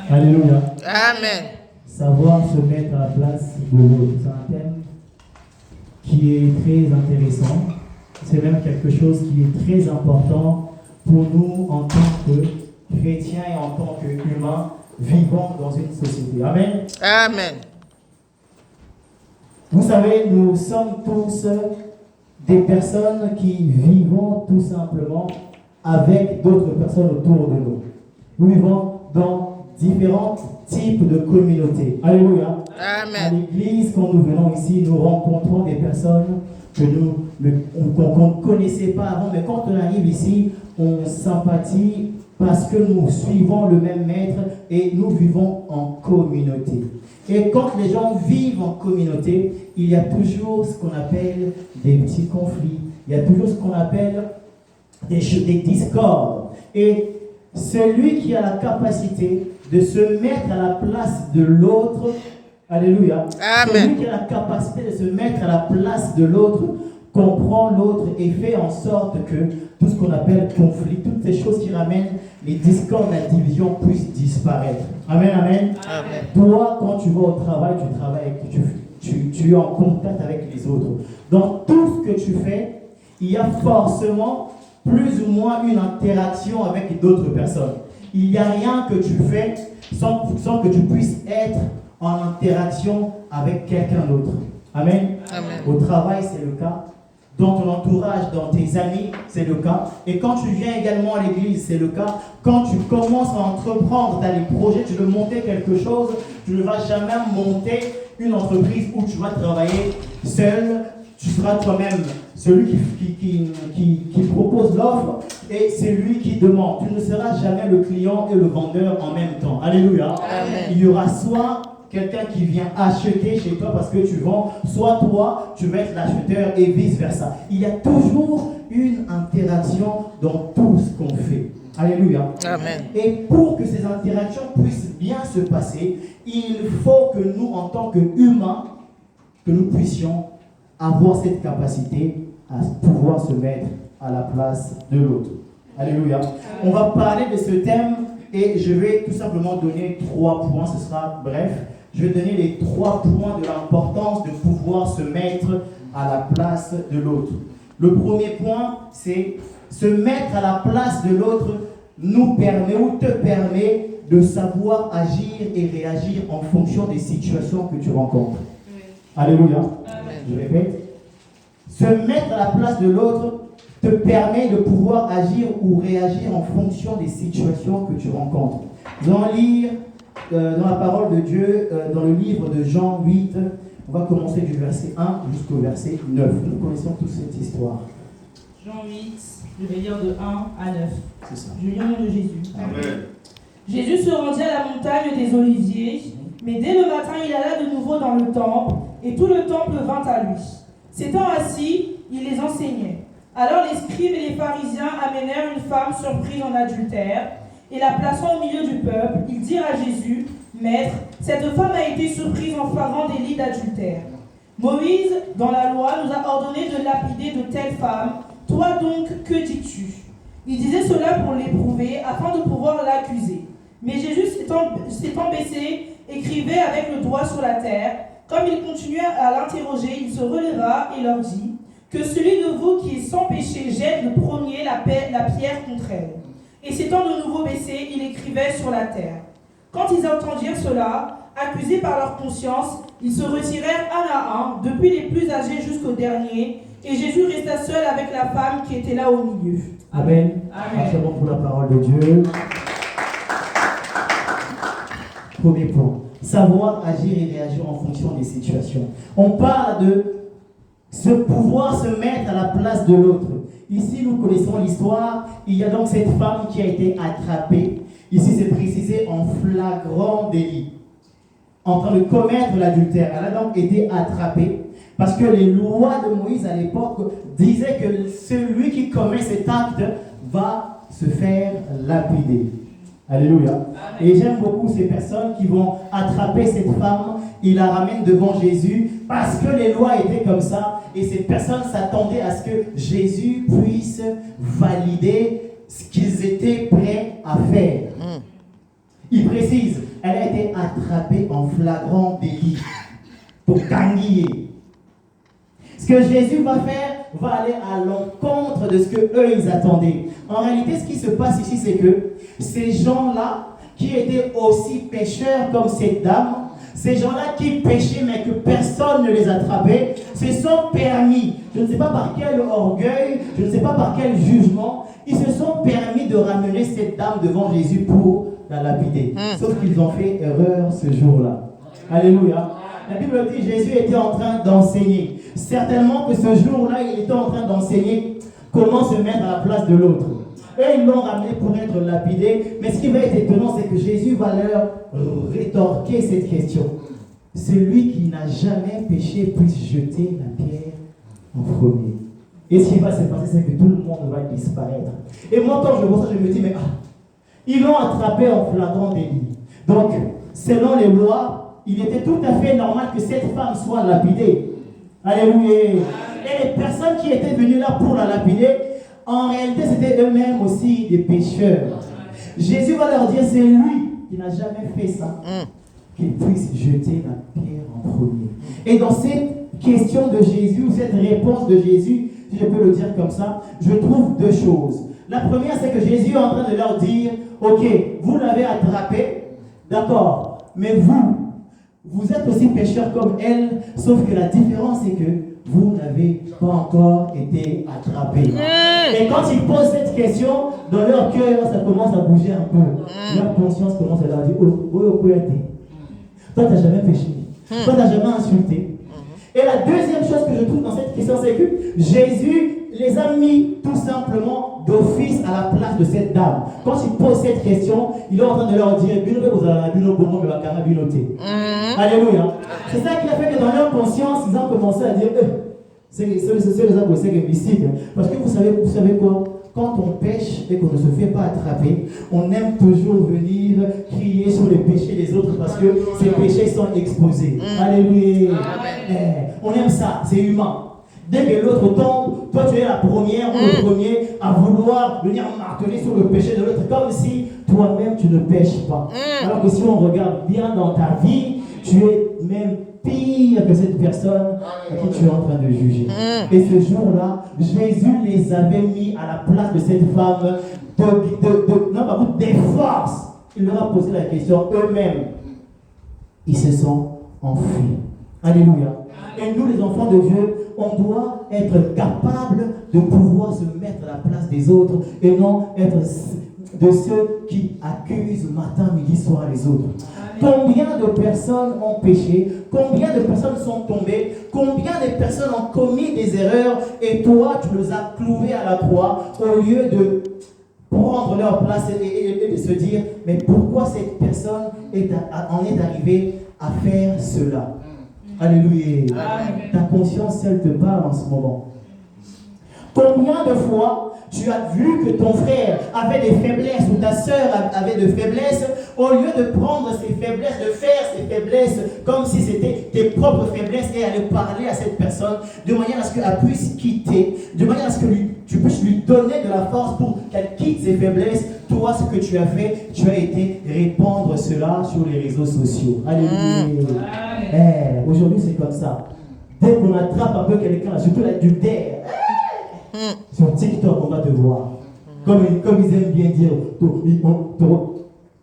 Alléluia. Amen. Savoir se mettre à la place de l'autre, c'est un thème qui est très intéressant. C'est même quelque chose qui est très important pour nous en tant que chrétiens et en tant qu'humains vivant dans une société. Amen. Amen. Vous savez, nous sommes tous des personnes qui vivons tout simplement avec d'autres personnes autour de nous. Nous vivons dans différents types de communautés. Alléluia. Amen. À l'église, quand nous venons ici, nous rencontrons des personnes qu'on ne connaissait pas avant, mais quand on arrive ici, on sympathie parce que nous suivons le même maître et nous vivons en communauté. Et quand les gens vivent en communauté, il y a toujours ce qu'on appelle des petits conflits, il y a toujours ce qu'on appelle des discordes. Et celui qui a la capacité de se mettre à la place de l'autre, alléluia, Amen. celui qui a la capacité de se mettre à la place de l'autre, comprend l'autre et fait en sorte que tout ce qu'on appelle conflit, toutes ces choses qui ramènent les discordes, la division puissent disparaître. Amen, amen. Amen. Toi, quand tu vas au travail, tu travailles, tu es en contact avec les autres. Dans tout ce que tu fais, il y a forcément plus ou moins une interaction avec d'autres personnes. Il n'y a rien que tu fais sans que tu puisses être en interaction avec quelqu'un d'autre. Amen. Amen. Au travail, c'est le cas. Dans ton entourage, dans tes amis, c'est le cas. Et quand tu viens également à l'église, c'est le cas. Quand tu commences à entreprendre, tu as des projets, tu veux monter quelque chose, tu ne vas jamais monter une entreprise où tu vas travailler seul. Tu seras toi-même celui qui propose l'offre et c'est lui qui demande. Tu ne seras jamais le client et le vendeur en même temps. Alléluia. Amen. Il y aura soit quelqu'un qui vient acheter chez toi parce que tu vends, soit toi, tu vas être l'acheteur et vice-versa. Il y a toujours une interaction dans tout ce qu'on fait. Alléluia. Amen. Et pour que ces interactions puissent bien se passer, il faut que nous, en tant qu'humains, que nous puissions avoir cette capacité à pouvoir se mettre à la place de l'autre. Alléluia. On va parler de ce thème et je vais tout simplement donner 3 points, ce sera bref. Je vais donner les 3 points de l'importance de pouvoir se mettre à la place de l'autre. Le premier point, c'est se mettre à la place de l'autre nous permet ou te permet de savoir agir et réagir en fonction des situations que tu rencontres. Oui. Alléluia. Amen. Je répète. Se mettre à la place de l'autre te permet de pouvoir agir ou réagir en fonction des situations que tu rencontres. Nous allons lire dans la parole de Dieu, dans le livre de Jean 8, on va commencer du verset 1 jusqu'au verset 9. Nous connaissons tous cette histoire. Jean 8, je vais lire de 1 à 9. C'est ça. Du nom de Jésus. Amen. Jésus se rendit à la montagne des Oliviers, mais dès le matin, il alla de nouveau dans le temple, et tout le temple vint à lui. S'étant assis, il les enseignait. Alors les scribes et les pharisiens amenèrent une femme surprise en adultère, et la plaçant au milieu du peuple, ils dirent à Jésus, « Maître, cette femme a été surprise en flagrant délit d'adultère. Moïse, dans la loi, nous a ordonné de lapider de telles femmes. Toi donc, que dis-tu » Il disait cela pour l'éprouver, afin de pouvoir l'accuser. Mais Jésus, s'étant baissé, écrivait avec le doigt sur la terre. Comme il continuait à l'interroger, il se releva et leur dit, « Que celui de vous qui est sans péché jette le premier la pierre contre elle. » Et s'étant de nouveau baissé, il écrivait sur la terre. Quand ils entendirent cela, accusés par leur conscience, ils se retirèrent un à un, depuis les plus âgés jusqu'au dernier, et Jésus resta seul avec la femme qui était là au milieu. Amen. Amen. Merci pour la parole de Dieu. Premier point, savoir agir et réagir en fonction des situations. On parle de pouvoir se mettre à la place de l'autre. Ici, nous connaissons l'histoire. Il y a donc cette femme qui a été attrapée. Ici, c'est précisé en flagrant délit, en train de commettre l'adultère. Elle a donc été attrapée parce que les lois de Moïse à l'époque disaient que celui qui commet cet acte va se faire lapider. Alléluia. Amen. Et j'aime beaucoup ces personnes qui vont attraper cette femme, ils la ramènent devant Jésus parce que les lois étaient comme ça et ces personnes s'attendaient à ce que Jésus puisse valider ce qu'ils étaient prêts à faire. Il précise, elle a été attrapée en flagrant délit pour ganguiller. Ce que Jésus va faire va aller à l'encontre de ce que eux ils attendaient. En réalité, ce qui se passe ici, c'est que ces gens-là, qui étaient aussi pécheurs comme cette dame, ces gens-là qui péchaient mais que personne ne les attrapait, se sont permis, je ne sais pas par quel orgueil, je ne sais pas par quel jugement, ils se sont permis de ramener cette dame devant Jésus pour la lapider. Sauf qu'ils ont fait erreur ce jour-là. Alléluia. La Bible dit que Jésus était en train d'enseigner. Certainement que ce jour-là, il était en train d'enseigner comment se mettre à la place de l'autre. Et ils l'ont ramené pour être lapidé. Mais ce qui va être étonnant, c'est que Jésus va leur rétorquer cette question. Celui qui n'a jamais péché puisse jeter la pierre en premier. Et ce qui va se passer, c'est que tout le monde va disparaître. Et moi, quand je vois ça, je me dis, mais ils l'ont attrapé en flagrant délit. Donc, selon les lois, il était tout à fait normal que cette femme soit lapidée. Alléluia. Et les personnes qui étaient venues là pour la lapider, en réalité, c'était eux-mêmes aussi des pécheurs. Jésus va leur dire, c'est lui qui n'a jamais fait ça, qu'il puisse jeter la pierre en premier. Et dans cette question de Jésus, ou cette réponse de Jésus, si je peux le dire comme ça, je trouve deux choses. La première, c'est que Jésus est en train de leur dire, ok, vous l'avez attrapé, d'accord, mais vous êtes aussi pécheurs comme elle, sauf que la différence, c'est que vous n'avez pas encore été attrapés. Et quand ils posent cette question, dans leur cœur, ça commence à bouger un peu. Leur conscience commence à leur dire, toi, tu n'as jamais péché. Toi, tu n'as jamais insulté. Et la deuxième chose que je trouve dans cette question, c'est que Jésus les a mis tout simplement d'office à la place de cette dame. Quand il pose cette question, il est en train de leur dire, Alléluia. C'est ça qui a fait que dans leur conscience, ils ont commencé à dire, c'est les invisibles. Parce que vous savez quoi? Quand on pêche et qu'on ne se fait pas attraper, on aime toujours venir crier sur les péchés des autres parce que ces péchés sont exposés. Alléluia. On aime ça, c'est humain. Dès que l'autre tombe, toi tu es la première ou le premier à vouloir venir marteler sur le péché de l'autre, comme si toi-même tu ne pêches pas. Alors que si on regarde bien dans ta vie, tu es même pire que cette personne à qui tu es en train de juger. Et ce jour-là, Jésus les avait mis à la place de cette femme des forces. Il leur a posé la question eux-mêmes. Ils se sont enfuis. Alléluia. Et nous, les enfants de Dieu, on doit être capable de pouvoir se mettre à la place des autres et non être de ceux qui accusent matin, midi, soir les autres. Combien de personnes ont péché? Combien de personnes sont tombées? Combien de personnes ont commis des erreurs et toi, tu les as clouées à la croix au lieu de prendre leur place et de se dire, mais pourquoi cette personne en est arrivée à faire cela? Alléluia. Ta conscience, elle te parle en ce moment. Combien de fois tu as vu que ton frère avait des faiblesses ou ta soeur avait des faiblesses, au lieu de prendre ses faiblesses, de faire ses faiblesses comme si c'était tes propres faiblesses et aller parler à cette personne de manière à ce qu'elle puisse quitter, de manière à ce que tu puisses lui donner de la force pour qu'elle quitte ses faiblesses. Toi, ce que tu as fait, tu as été répandre cela sur les réseaux sociaux. Alléluia. Aujourd'hui, c'est comme ça. Dès qu'on attrape un peu quelqu'un, surtout l'adultère, sur TikTok, on va te voir. Comme ils aiment bien dire, pour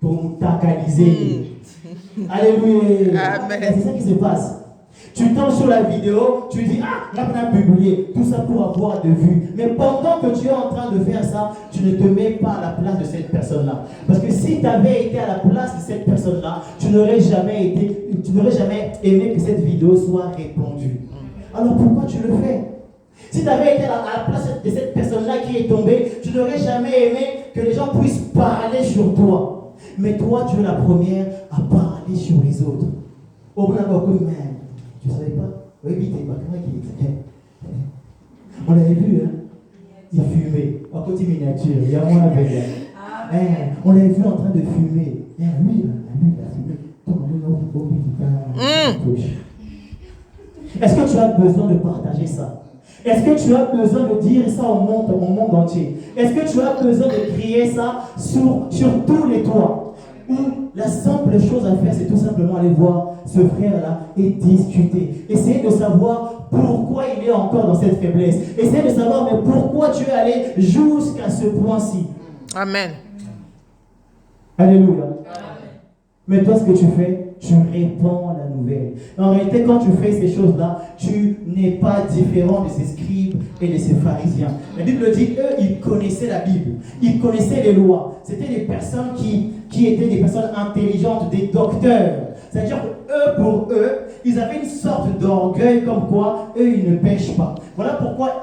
nous tacaliser. Alléluia. C'est ça qui se passe. Tu tombes sur la vidéo, tu dis, là on a publié, tout ça pour avoir de vues. Mais pendant que tu es en train de faire ça, tu ne te mets pas à la place de cette personne-là. Parce que si tu avais été à la place de cette personne-là, tu n'aurais jamais aimé que cette vidéo soit répandue. Alors pourquoi tu le fais? Si tu avais été à la place de cette personne-là qui est tombée, tu n'aurais jamais aimé que les gens puissent parler sur toi. Mais toi, tu es la première à parler sur les autres. Au bout d'un moment, tu ne savais pas? Oui, vite, on l'avait vu, hein? Il fumait. En côté miniature, il y a moins avec elle. On l'avait vu en train de fumer. Lui, il a fumé. Est-ce que tu as besoin de partager ça? Est-ce que tu as besoin de dire ça au monde entier? Est-ce que tu as besoin de crier ça sur tous les toits? où la simple chose à faire, c'est tout simplement aller voir ce frère-là et discuter. Essayer de savoir pourquoi il est encore dans cette faiblesse. Essayer de savoir, mais pourquoi tu es allé jusqu'à ce point-ci. Amen. Alléluia. Mais toi, ce que tu fais, tu répands la nouvelle. En réalité, quand tu fais ces choses-là, tu n'es pas différent de ces scribes et de ces pharisiens. La Bible dit, eux, ils connaissaient la Bible. Ils connaissaient les lois. C'était des personnes qui étaient des personnes intelligentes, des docteurs. C'est-à-dire que eux, pour eux, ils avaient une sorte d'orgueil comme quoi, eux, ils ne pêchent pas. Voilà pourquoi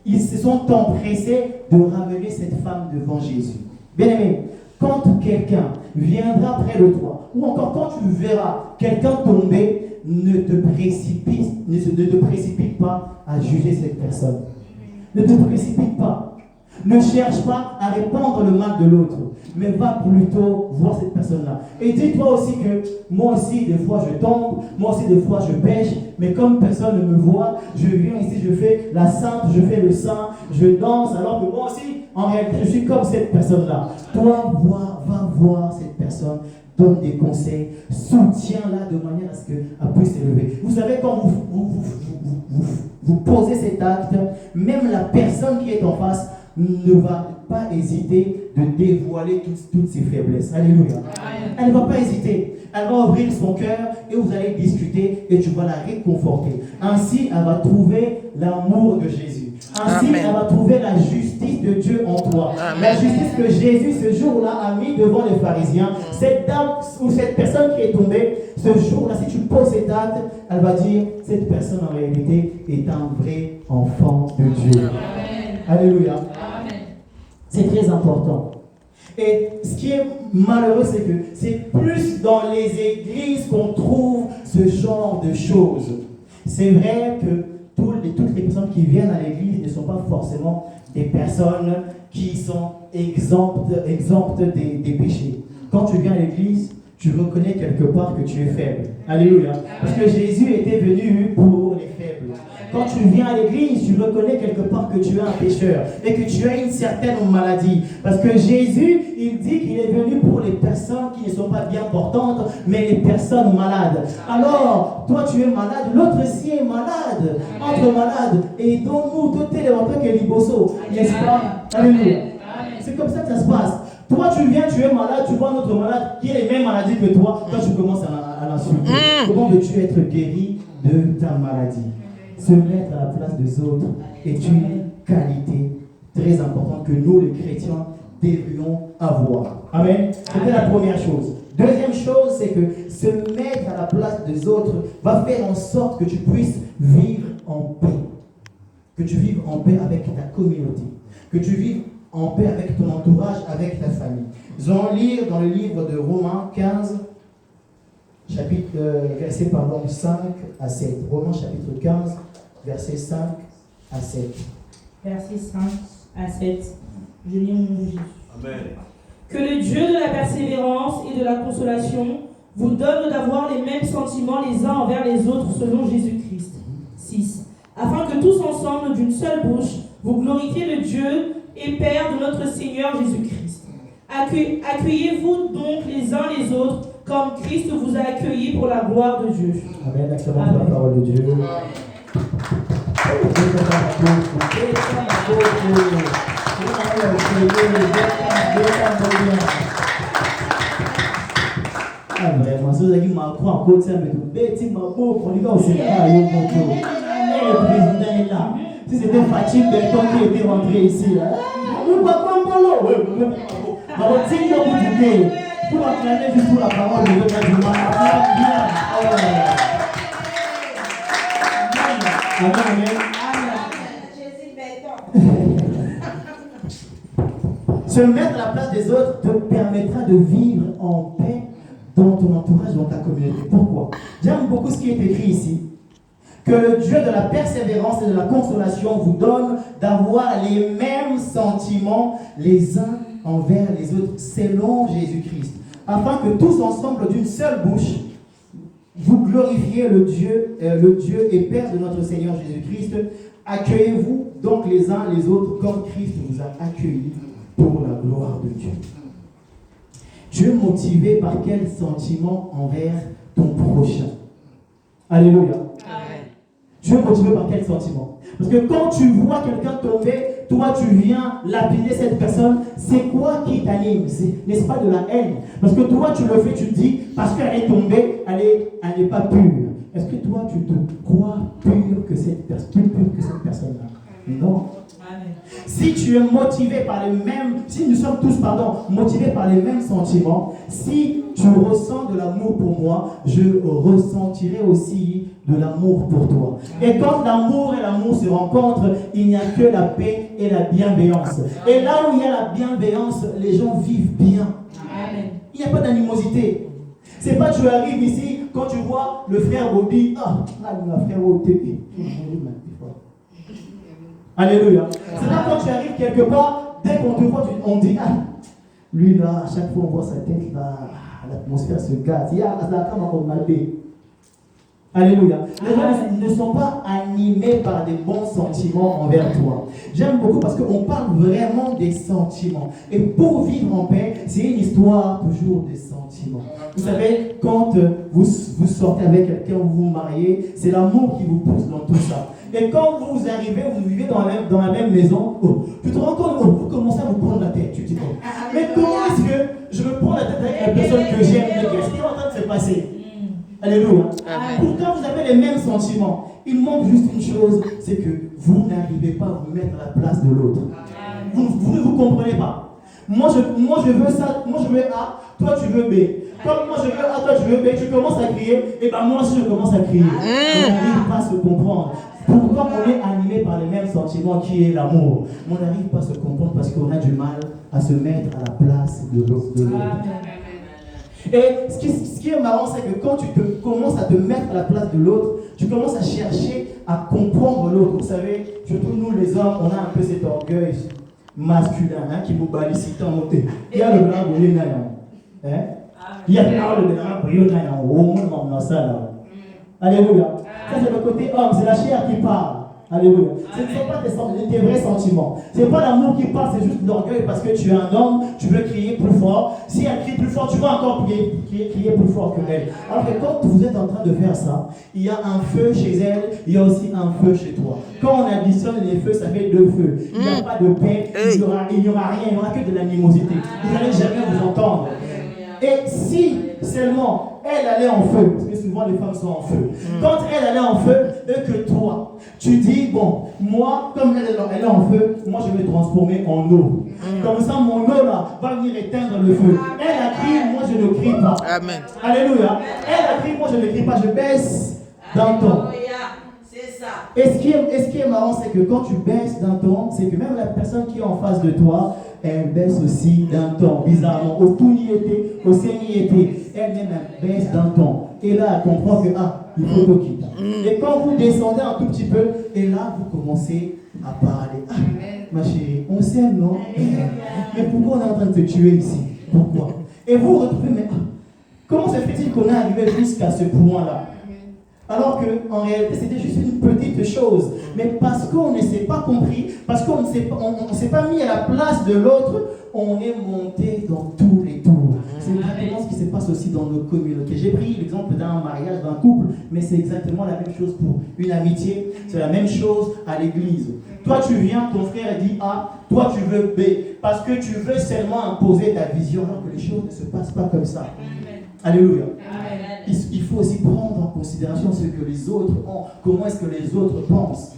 ils se sont empressés de ramener cette femme devant Jésus. Bien aimé, quand quelqu'un viendra près de toi, ou encore quand tu verras quelqu'un tomber, ne te précipite pas à juger cette personne. Ne te précipite pas. Ne cherche pas à répandre le mal de l'autre, mais va plutôt voir cette personne-là. Et dis-toi aussi que moi aussi, des fois, je tombe, moi aussi, des fois, je pêche, mais comme personne ne me voit, je viens ici, je fais la sainte, je fais le saint, je danse, alors que moi aussi, en réalité, je suis comme cette personne-là. Toi, va voir cette personne, donne des conseils, soutiens-la de manière à ce qu'elle puisse s'élever. Vous savez, quand vous posez cet acte, même la personne qui est en face ne va pas hésiter de dévoiler toutes ses faiblesses. Alléluia. Elle ne va pas hésiter. Elle va ouvrir son cœur et vous allez discuter et tu vas la réconforter. Ainsi, elle va trouver l'amour de Jésus. Ainsi, Amen. elle va trouver la justice de Dieu en toi. Amen. La justice que Jésus, ce jour-là, a mis devant les pharisiens. Cette dame ou cette personne qui est tombée, ce jour-là, si tu poses cet acte, elle va dire, cette personne en réalité est un vrai enfant de Dieu. Amen. Alléluia. Amen. C'est très important. Et ce qui est malheureux, c'est que c'est plus dans les églises qu'on trouve ce genre de choses. C'est vrai que toutes les personnes qui viennent à l'église ne sont pas forcément des personnes qui sont exemptes des péchés. Quand tu viens à l'église, tu reconnais quelque part que tu es faible. Alléluia. Parce que Jésus était venu pour les faibles. Quand tu viens à l'église, tu reconnais quelque part que tu es un pécheur et que tu as une certaine maladie. Parce que Jésus, il dit qu'il est venu pour les personnes qui ne sont pas bien portantes, mais les personnes malades. Alors, toi tu es malade, l'autre aussi est malade. Entre malades. Et donc nous, tout est en tant que liboso. N'est-ce pas? Alléluia. C'est comme ça que ça se passe. Toi, tu viens, tu es malade, tu vois un autre malade qui a les mêmes maladies que toi, toi tu commences à l'insulter. Comment veux-tu être guéri de ta maladie? Se mettre à la place des autres est une qualité très importante que nous, les chrétiens, devrions avoir. Amen. C'était la première chose. Deuxième chose, c'est que se mettre à la place des autres va faire en sorte que tu puisses vivre en paix. Que tu vives en paix avec ta communauté. Que tu vives en paix avec ton entourage, avec ta famille. Nous allons lire dans le livre de Romains 15, verset 5 à 7. Romains chapitre 15, verset 5 à 7. Verset 5 à 7. Je lis au nom de Jésus. Amen. Que le Dieu de la persévérance et de la consolation vous donne d'avoir les mêmes sentiments les uns envers les autres selon Jésus-Christ. 6. Afin que tous ensemble, d'une seule bouche, vous glorifiez le Dieu et Père de notre Seigneur Jésus-Christ. Accueillez-vous donc les uns les autres comme Christ vous a accueillis pour la gloire de Dieu. Amen. Acclamons la parole de Dieu. Si c'était Fatim Berton qui était rentré ici, pour acclamer juste pour la parole de Dieu, Se mettre à la place des autres te permettra de vivre en paix dans ton entourage, dans ta communauté. Pourquoi? J'aime beaucoup ce qui est écrit ici. Que le Dieu de la persévérance et de la consolation vous donne d'avoir les mêmes sentiments les uns envers les autres, selon Jésus-Christ. Afin que tous ensemble, d'une seule bouche, vous glorifiez le Dieu et Père de notre Seigneur Jésus-Christ. Accueillez-vous donc les uns les autres comme Christ vous a accueillis pour la gloire de Dieu. Tu es motivé par quel sentiment envers ton prochain? Alléluia. Amen. Tu es motivé par quel sentiment? Parce que quand tu vois quelqu'un tomber, toi tu viens lapider cette personne, c'est quoi qui t'anime? N'est-ce pas de la haine? Parce que toi tu le fais, tu te dis, parce qu'elle est tombée, elle n'est pas pure. Est-ce que toi tu te crois pur que cette personne-là? Non. Amen. Si tu es motivé par les mêmes, si nous sommes tous, motivés par les mêmes sentiments, si tu ressens de l'amour pour moi, je ressentirai aussi de l'amour pour toi. Et quand l'amour et l'amour se rencontrent, il n'y a que la paix et la bienveillance. Et là où il y a la bienveillance, les gens vivent bien. Amen. Il n'y a pas d'animosité. C'est pas que tu arrives ici, quand tu vois le frère Bobby, le frère Bobby. Alléluia. C'est là quand tu arrives quelque part, dès qu'on te voit, on dit, lui là, à chaque fois on voit sa tête là, l'atmosphère se gâte. Alléluia. Les gens ne sont pas animés par des bons sentiments envers toi. J'aime beaucoup parce qu'on parle vraiment des sentiments. Et pour vivre en paix, c'est une histoire toujours des sentiments. Vous savez, quand vous sortez avec quelqu'un, vous vous mariez, c'est l'amour qui vous pousse dans tout ça. Et quand vous arrivez, vous vivez dans la même maison, tu te rends compte, vous commencez à vous prendre la tête. Tu te dis, mais comment est-ce que je me prends la tête avec la personne que j'aime? Mais qu'est-ce qui est en train de se passer? Alléluia. Pourtant, vous avez les mêmes sentiments. Il manque juste une chose, c'est que vous n'arrivez pas à vous mettre à la place de l'autre. Vous ne vous comprenez pas. Moi, je veux ça, moi je veux A, toi tu veux B. Comme moi je veux A, toi tu veux B, tu commences à crier, et moi aussi je commence à crier. On n'arrive pas à se comprendre. Pourquoi on est animé par les mêmes sentiments qui est l'amour? On n'arrive pas à se comprendre parce qu'on a du mal à se mettre à la place de l'autre. Et ce qui est marrant, c'est que quand tu commences à te mettre à la place de l'autre, tu commences à chercher à comprendre l'autre. Vous savez, surtout nous les hommes, on a un peu cet orgueil masculin qui nous balise tant monté. Il y a le blanc de l'Énaïan. Il y a le blanc de l'Énaïan. Au monde, on a ça là. Alléluia. Ça, c'est le côté homme, c'est la chair qui parle. Alléluia. Ce ne sont pas tes vrais sentiments. Ce n'est pas l'amour qui parle, c'est juste l'orgueil parce que tu es un homme, tu veux crier plus fort. Si elle crie plus fort, tu vas encore crier plus fort que elle. Alors que quand vous êtes en train de faire ça, il y a un feu chez elle, il y a aussi un feu chez toi. Quand on additionne les feux, ça fait 2 feux. Il n'y a pas de paix, il n'y aura rien, il n'y aura que de l'animosité. Vous n'allez jamais vous entendre. Et si seulement elle allait en feu, parce que souvent les femmes sont en feu, quand elle allait en feu, et que toi, tu dis, bon, moi, comme elle est en feu, moi je vais me transformer en eau. Comme ça, mon eau là va venir éteindre le feu. Elle a crié, moi je ne crie pas. Amen. Alléluia. Elle a crié, moi je ne crie pas, je baisse d'un ton. C'est ça. Et ce qui est marrant, c'est que quand tu baisses d'un ton, c'est que même la personne qui est en face de toi, elle baisse aussi d'un ton, bizarrement. Au Touniété, au Séniété, elle-même elle baisse d'un ton. Et là, elle comprend que, il faut te quitter. Et quand vous descendez un tout petit peu, et là, vous commencez à parler. Ma chérie, on s'aime, non? Mais pourquoi on est en train de te tuer ici? Pourquoi? Et vous vous retrouvez, mais comment se fait-il qu'on est arrivé jusqu'à ce point-là? Alors qu'en réalité, c'était juste une petite chose. Mais parce qu'on ne s'est pas compris, parce qu'on ne s'est pas mis à la place de l'autre, on est monté dans tous les tours. C'est exactement ce qui se passe aussi dans nos communautés. J'ai pris l'exemple d'un mariage, d'un couple, mais c'est exactement la même chose pour une amitié. C'est la même chose à l'église. Toi, tu viens, ton frère dit A, toi, tu veux B, parce que tu veux seulement imposer ta vision, alors que les choses ne se passent pas comme ça. Alléluia. Il faut aussi prendre en considération ce que les autres ont, comment est-ce que les autres pensent.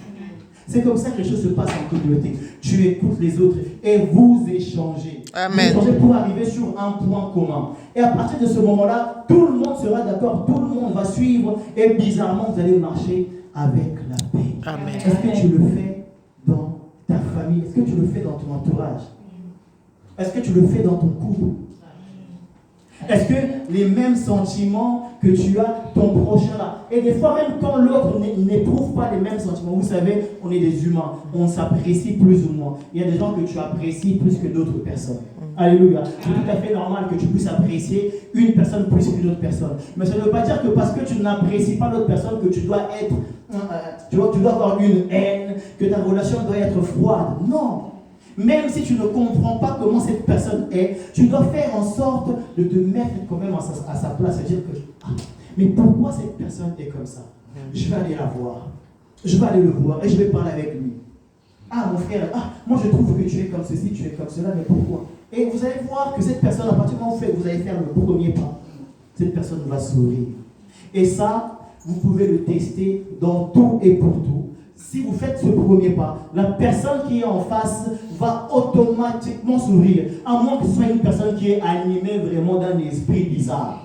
C'est comme ça que les choses se passent en communauté. Tu écoutes les autres et vous échangez. Amen. Vous échangez pour arriver sur un point commun. Et à partir de ce moment-là, tout le monde sera d'accord, tout le monde va suivre et bizarrement, vous allez marcher avec la paix. Amen. Est-ce que tu le fais dans ta famille? Est-ce que tu le fais dans ton entourage? Est-ce que tu le fais dans ton couple? Est-ce que les mêmes sentiments que tu as, ton prochain là? Et des fois, même quand l'autre n'éprouve pas les mêmes sentiments, vous savez, on est des humains, on s'apprécie plus ou moins. Il y a des gens que tu apprécies plus que d'autres personnes. Alléluia. C'est tout à fait normal que tu puisses apprécier une personne plus qu'une autre personne. Mais ça ne veut pas dire que parce que tu n'apprécies pas l'autre personne que tu dois être, tu dois avoir une haine, que ta relation doit être froide. Non. Même si tu ne comprends pas comment cette personne est, tu dois faire en sorte de te mettre quand même à sa place et dire que mais pourquoi cette personne est comme ça? Je vais aller la voir. Je vais aller le voir et je vais parler avec lui. Ah mon frère, moi je trouve que tu es comme ceci, tu es comme cela, mais pourquoi? Et vous allez voir que cette personne, à partir du moment où vous allez faire le premier pas, cette personne va sourire. Et ça, vous pouvez le tester dans tout et pour tout. Si vous faites ce premier pas, la personne qui est en face va automatiquement sourire, à moins que ce soit une personne qui est animée vraiment d'un esprit bizarre.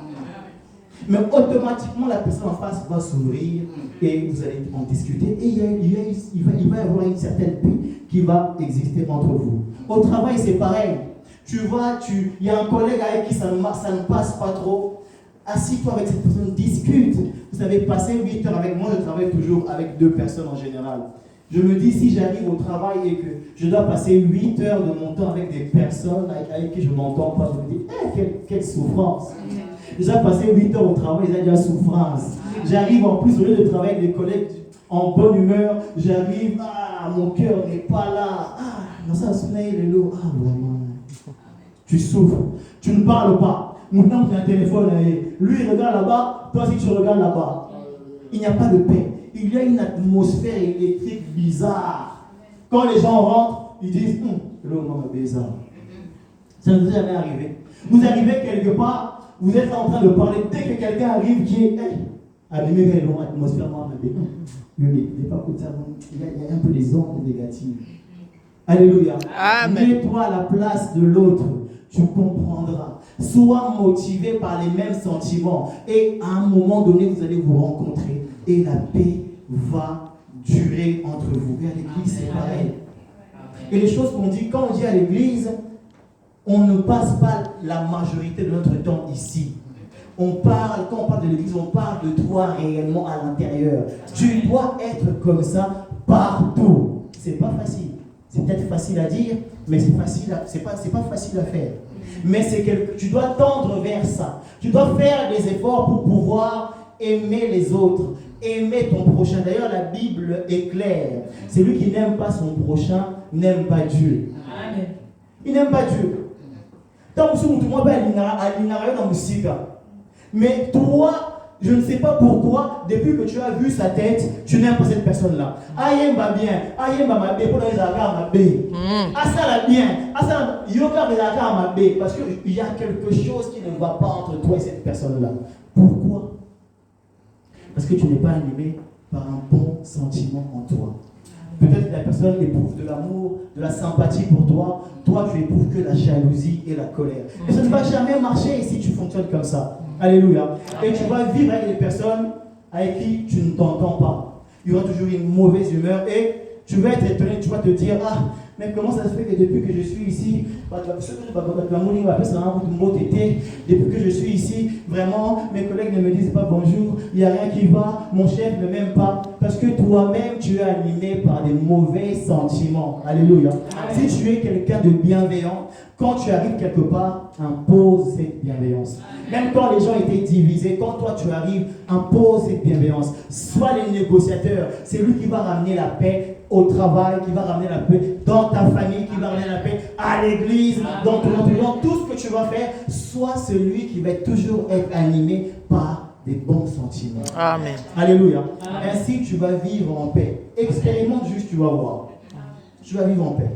Mais automatiquement, la personne en face va sourire et vous allez en discuter. Et il va y avoir une certaine paix qui va exister entre vous. Au travail, c'est pareil. Tu vois, il y a un collègue avec qui ça ne passe pas trop. Assis-toi avec cette personne, discute. Vous savez, passer 8 heures avec moi, je travaille toujours avec 2 personnes en général. Je me dis, si j'arrive au travail et que je dois passer 8 heures de mon temps avec des personnes avec qui je ne m'entends pas, je me dis, quelle souffrance. Déjà passé 8 heures au travail, c'est déjà souffrance. J'arrive en plus, au lieu de travailler avec des collègues en bonne humeur, j'arrive, mon cœur n'est pas là. Non, ça se met le lot. Vraiment. Tu souffres. Tu ne parles pas. Maintenant, tu as un téléphone, lui il regarde là-bas, toi aussi tu regardes là-bas. Il n'y a pas de paix. Il y a une atmosphère électrique bizarre. Quand les gens rentrent, ils disent l'homme est bizarre. Ça ne vous est jamais arrivé. Vous arrivez quelque part, vous êtes en train de parler, dès que quelqu'un arrive qui est animé vers une atmosphère, il y a un peu des ondes négatives. Alléluia. Amen. Mets-toi à la place de l'autre. Tu comprendras. Sois motivé par les mêmes sentiments. Et à un moment donné, vous allez vous rencontrer. Et la paix va durer entre vous. Et à l'église, c'est pareil. Et les choses qu'on dit, quand on dit à l'église, on ne passe pas la majorité de notre temps ici. Quand on parle de l'église, on parle de toi réellement à l'intérieur. Tu dois être comme ça partout. C'est pas facile. C'est peut-être facile à dire, mais c'est pas facile à faire. Mais tu dois tendre vers ça. Tu dois faire des efforts pour pouvoir aimer les autres, aimer ton prochain. D'ailleurs, la Bible est claire. Celui qui n'aime pas son prochain n'aime pas Dieu. Amen. Il n'aime pas Dieu. Mais toi, je ne sais pas pourquoi, depuis que tu as vu sa tête, tu n'aimes pas cette personne-là. Aïe, va bien. Aïe, ma bé, pour les agarres, ma bé. Ça la bien. Ça, yoga, les agarres, ma bé. Parce qu'il y a quelque chose qui ne va pas entre toi et cette personne-là. Pourquoi? Parce que tu n'es pas animé par un bon sentiment en toi. Peut-être que la personne éprouve de l'amour, de la sympathie pour toi. Toi, tu éprouves que la jalousie et la colère. Et ça ne va jamais marcher si tu fonctionnes comme ça. Alléluia. Et tu vas vivre avec des personnes avec qui tu ne t'entends pas. Il y aura toujours une mauvaise humeur et tu vas être étonné, tu vas te dire, mais comment ça se fait que depuis que je suis ici, depuis que je suis ici, vraiment, mes collègues ne me disent pas bonjour, il n'y a rien qui va, mon chef ne m'aime pas, parce que toi-même, tu es animé par des mauvais sentiments. Alléluia. Si tu es quelqu'un de bienveillant, quand tu arrives quelque part, impose cette bienveillance. Même quand les gens étaient divisés, quand toi tu arrives, impose cette bienveillance. Sois les négociateurs. C'est lui qui va ramener la paix au travail, qui va ramener la paix dans ta famille, qui va ramener la paix à l'église, dans ton entourage. Tout ce que tu vas faire, sois celui qui va toujours être animé par des bons sentiments. Amen. Alléluia. Ainsi tu vas vivre en paix. Expérimente juste, tu vas voir. Tu vas vivre en paix.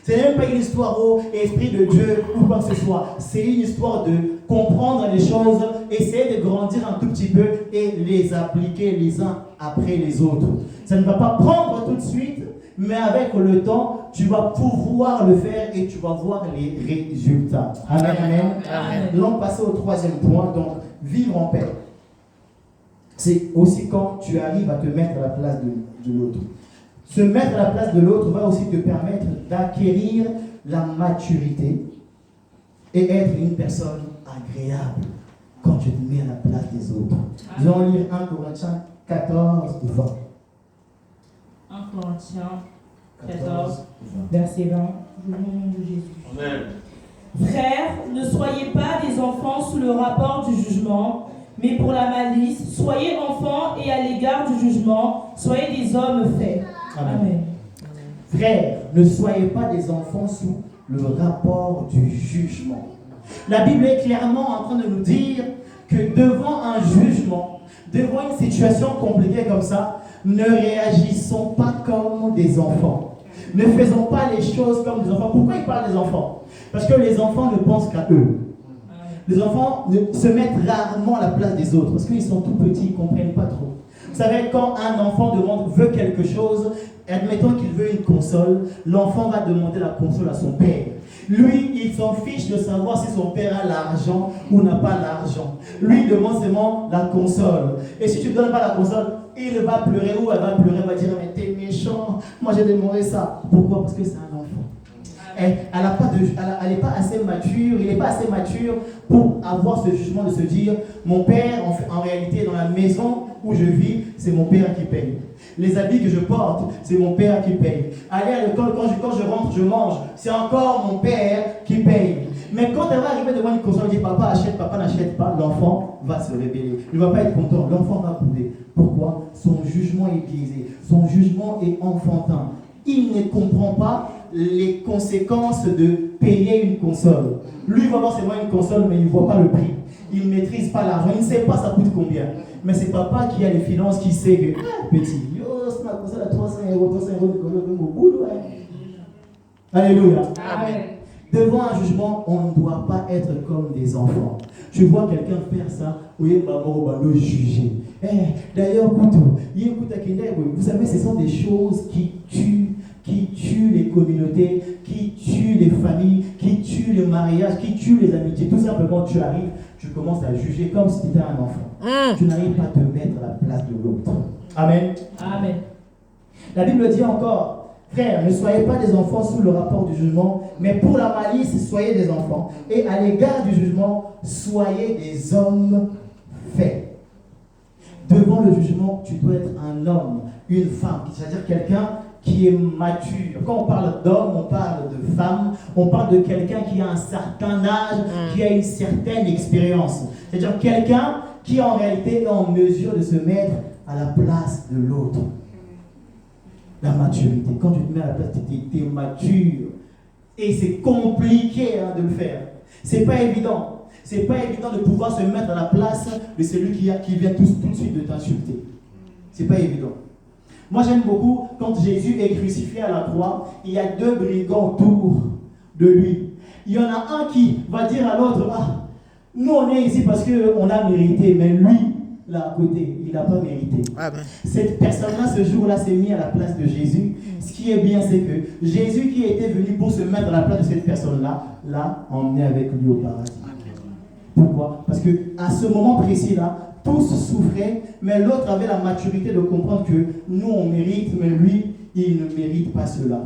Ce n'est même pas une histoire au esprit de Dieu ou quoi que ce soit. C'est une histoire de comprendre les choses, essayer de grandir un tout petit peu et les appliquer les uns après les autres. Ça ne va pas prendre tout de suite, mais avec le temps, tu vas pouvoir le faire et tu vas voir les résultats. Amen, amen. Amen. Nous allons passer au 3e point, donc vivre en paix. C'est aussi quand tu arrives à te mettre à la place de l'autre. Se mettre à la place de l'autre va aussi te permettre d'acquérir la maturité et être une personne agréable quand tu te mets à la place des autres. Nous allons lire 1 Corinthiens 14, 20. 1 Corinthiens 14, verset 20. Au nom de Jésus. Amen. Frères, ne soyez pas des enfants sous le rapport du jugement, mais pour la malice, soyez enfants et à l'égard du jugement, soyez des hommes faits. Amen. Frères, ne soyez pas des enfants sous le rapport du jugement. La Bible est clairement en train de nous dire que devant un jugement, devant une situation compliquée comme ça, ne réagissons pas comme des enfants. Ne faisons pas les choses comme des enfants. Pourquoi il parle des enfants? Parce que les enfants ne pensent qu'à eux. Les enfants se mettent rarement à la place des autres parce qu'ils sont tout petits, ils ne comprennent pas trop. Vous savez, quand un enfant veut quelque chose, admettons qu'il veut une console, l'enfant va demander la console à son père. Lui, il s'en fiche de savoir si son père a l'argent ou n'a pas l'argent. Lui, il demande seulement la console. Et si tu ne donnes pas la console, il va pleurer ou elle va pleurer, elle va dire mais t'es méchant, moi j'ai demandé ça. Pourquoi? Parce que c'est un enfant. Elle n'est pas assez mature, il n'est pas assez mature pour avoir ce jugement de se dire mon père, en réalité, dans la maison où je vis, c'est mon père qui paye. Les habits que je porte, c'est mon père qui paye. Aller à l'école, quand je rentre, je mange, c'est encore mon père qui paye. Mais quand elle va arriver devant une console, elle dit papa achète, papa n'achète pas, l'enfant va se révéler. Il ne va pas être content, l'enfant va bouder. Pourquoi? Son jugement est biaisé, son jugement est enfantin. Il ne comprend pas les conséquences de payer une console. Lui, il va voir seulement une console, mais il ne voit pas le prix. Il ne maîtrise pas l'argent, il ne sait pas ça coûte combien. Mais c'est papa qui a les finances qui sait que, petit, c'est ma console à 300 €, 300 € de boulot. Alléluia. Amen. Devant un jugement, on ne doit pas être comme des enfants. Tu vois quelqu'un faire ça, oui, maman va le juger. D'ailleurs, vous savez, ce sont des choses qui tuent les communautés, qui tuent les familles, qui tuent les mariages, qui tuent les amitiés. Tout simplement, tu arrives, tu commences à juger comme si tu étais un enfant. Tu n'arrives pas à te mettre à la place de l'autre. Amen. Amen. La Bible dit encore, frères, ne soyez pas des enfants sous le rapport du jugement, mais pour la malice, soyez des enfants. Et à l'égard du jugement, soyez des hommes faits. Devant le jugement, tu dois être un homme, une femme, c'est-à-dire quelqu'un qui est mature. Quand on parle d'homme, on parle de femme, on parle de quelqu'un qui a un certain âge, qui a une certaine expérience. C'est-à-dire quelqu'un qui en réalité est en mesure de se mettre à la place de l'autre. La maturité. Quand tu te mets à la place, tu es mature. Et c'est compliqué de le faire. C'est pas évident. C'est pas évident de pouvoir se mettre à la place de celui qui vient tout de suite de t'insulter. C'est pas évident. Moi j'aime beaucoup quand Jésus est crucifié à la croix, il y a deux brigands autour de lui. Il y en a un qui va dire à l'autre, nous on est ici parce qu'on a mérité, mais lui, là à côté, il n'a pas mérité. Amen. Cette personne-là, ce jour-là, s'est mis à la place de Jésus. Ce qui est bien, c'est que Jésus qui était venu pour se mettre à la place de cette personne-là, l'a emmené avec lui au paradis. Pourquoi? Parce qu'à ce moment précis-là, tous souffraient, mais l'autre avait la maturité de comprendre que nous, on mérite, mais lui, il ne mérite pas cela.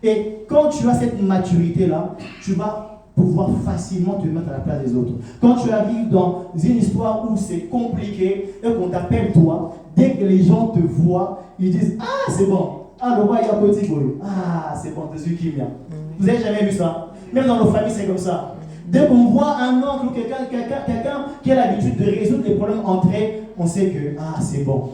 Et quand tu as cette maturité-là, tu vas pouvoir facilement te mettre à la place des autres. Quand tu arrives dans une histoire où c'est compliqué et qu'on t'appelle toi, dès que les gens te voient, ils disent « Ah, c'est bon. Ah, le roi, il y a un petit boulot. Ah, c'est bon, c'est celui qui vient. » Vous n'avez jamais vu ça? Même dans nos familles, c'est comme ça. Dès qu'on voit un oncle ou quelqu'un qui a l'habitude de résoudre les problèmes entre eux, on sait que, c'est bon.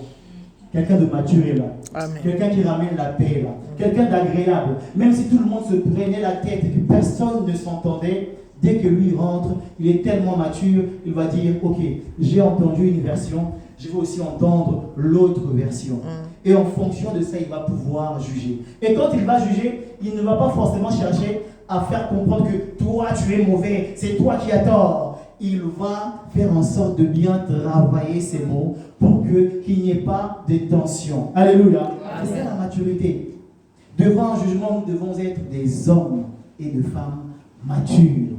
Quelqu'un de mature est là. Amen. Quelqu'un qui ramène la paix là. Quelqu'un d'agréable. Même si tout le monde se prenait la tête et que personne ne s'entendait, dès que lui rentre, il est tellement mature, il va dire, ok, j'ai entendu une version, je vais aussi entendre l'autre version. Et en fonction de ça, il va pouvoir juger. Et quand il va juger, il ne va pas forcément chercher à faire comprendre que toi tu es mauvais, c'est toi qui as tort. Il va faire en sorte de bien travailler ses mots pour qu'il n'y ait pas de tension. Alléluia. C'est ça la maturité. Devant un jugement, nous devons être des hommes et des femmes matures.